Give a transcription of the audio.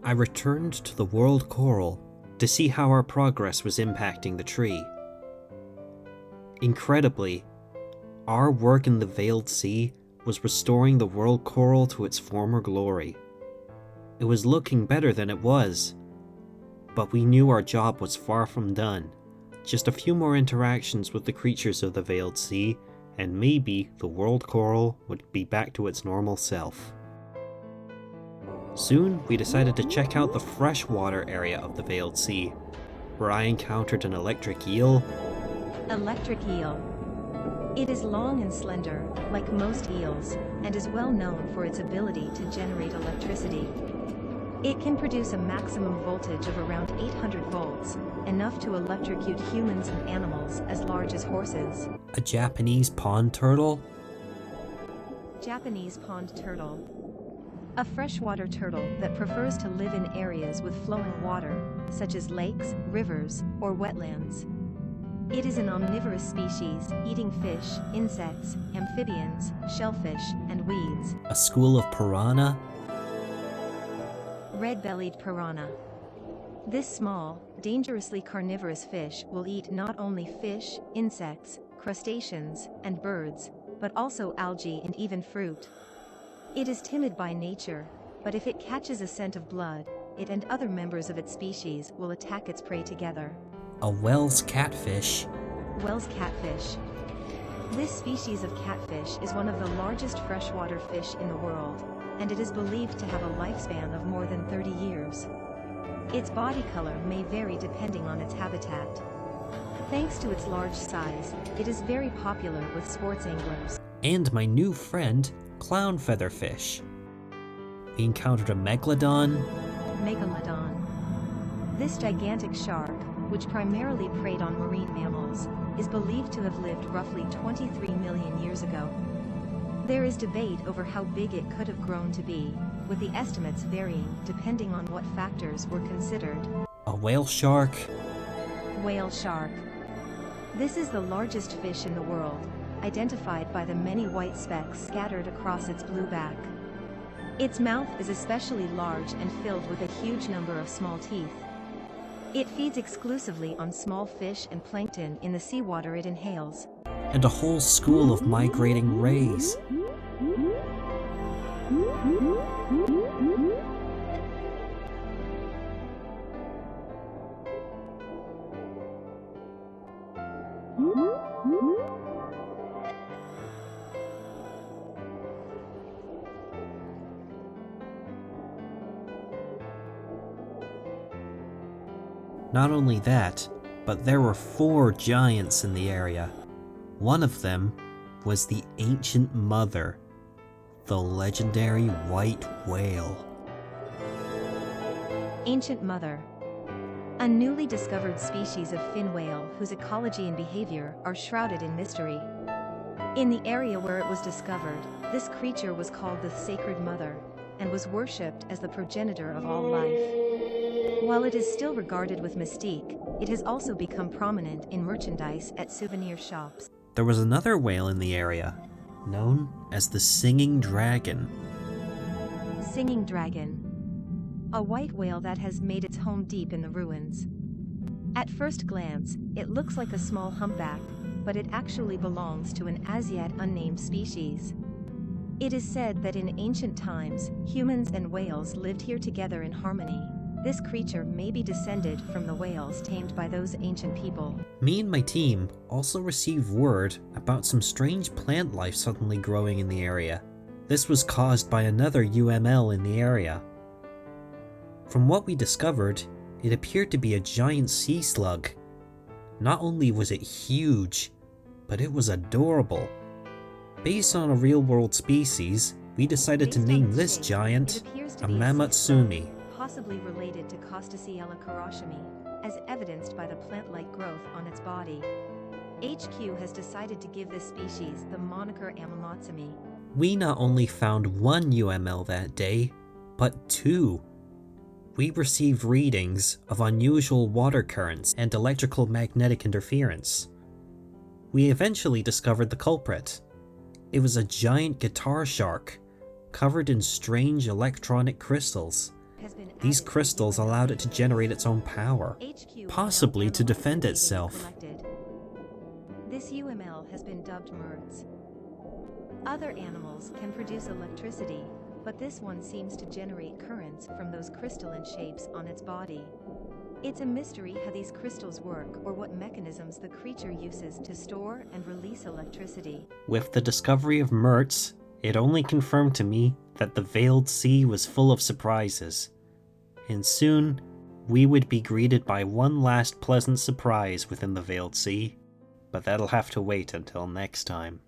I returned to the world coral to see how our progress was impacting the tree. Incredibly, our work in the Veiled Sea was restoring the world coral to its former glory. It was looking better than it was, but we knew our job was far from done. Just a few more interactions with the creatures of the Veiled Sea, and maybe the world coral would be back to its normal self. Soon, we decided to check out the freshwater area of the Veiled Sea, where I encountered an electric eel. Electric eel. It is long and slender, like most eels, and is well known for its ability to generate electricity. It can produce a maximum voltage of around 800 volts, enough to electrocute humans and animals as large as horses. A Japanese pond turtle? Japanese pond turtle. A freshwater turtle that prefers to live in areas with flowing water, such as lakes, rivers, or wetlands. It is an omnivorous species, eating fish, insects, amphibians, shellfish, and weeds. A school of piranha? Red-bellied piranha. This small, dangerously carnivorous fish will eat not only fish, insects, crustaceans, and birds, but also algae and even fruit. It is timid by nature, but if it catches a scent of blood, it and other members of its species will attack its prey together. A Wells catfish? Wells catfish. This species of catfish is one of the largest freshwater fish in the world, and it is believed to have a lifespan of more than 30 years. Its body color may vary depending on its habitat. Thanks to its large size, it is very popular with sports anglers. And my new friend, clown featherfish. We encountered a megalodon. Megalodon. This gigantic shark, which primarily preyed on marine mammals, is believed to have lived roughly 23 million years ago. There is debate over how big it could have grown to be, with the estimates varying depending on what factors were considered. A whale shark. Whale shark. This is the largest fish in the world, identified by the many white specks scattered across its blue back. Its mouth is especially large and filled with a huge number of small teeth. It feeds exclusively on small fish and plankton in the seawater it inhales. And a whole school of migrating rays. Not only that, but there were 4 giants in the area. One of them was the Ancient Mother, the legendary white whale. Ancient Mother. A newly discovered species of fin whale whose ecology and behavior are shrouded in mystery. In the area where it was discovered, this creature was called the Sacred Mother, and was worshipped as the progenitor of all life. While it is still regarded with mystique, it has also become prominent in merchandise at souvenir shops. There was another whale in the area, known as the Singing Dragon. Singing Dragon. A white whale that has made its home deep in the ruins. At first glance, it looks like a small humpback, but it actually belongs to an as yet unnamed species. It is said that in ancient times, humans and whales lived here together in harmony. This creature may be descended from the whales tamed by those ancient people. Me and my team also received word about some strange plant life suddenly growing in the area. This was caused by another UML in the area. From what we discovered, it appeared to be a giant sea slug. Not only was it huge, but it was adorable. Based on a real-world species, we decided to name this giant a Mamatsumi. Possibly related to Costacea karashimi, as evidenced by the plant-like growth on its body. HQ has decided to give this species the moniker Amamatsumi. We not only found 1 UML that day, but 2. We received readings of unusual water currents and electrical magnetic interference. We eventually discovered the culprit. It was a giant guitar shark, covered in strange electronic crystals. These crystals allowed it to generate its own power, possibly to defend itself. This UML has been dubbed MERTS. Other animals can produce electricity, but this one seems to generate currents from those crystalline shapes on its body. It's a mystery how these crystals work or what mechanisms the creature uses to store and release electricity. With the discovery of MERTS, it only confirmed to me that the Veiled Sea was full of surprises. And soon, we would be greeted by one last pleasant surprise within the Veiled Sea, but that'll have to wait until next time.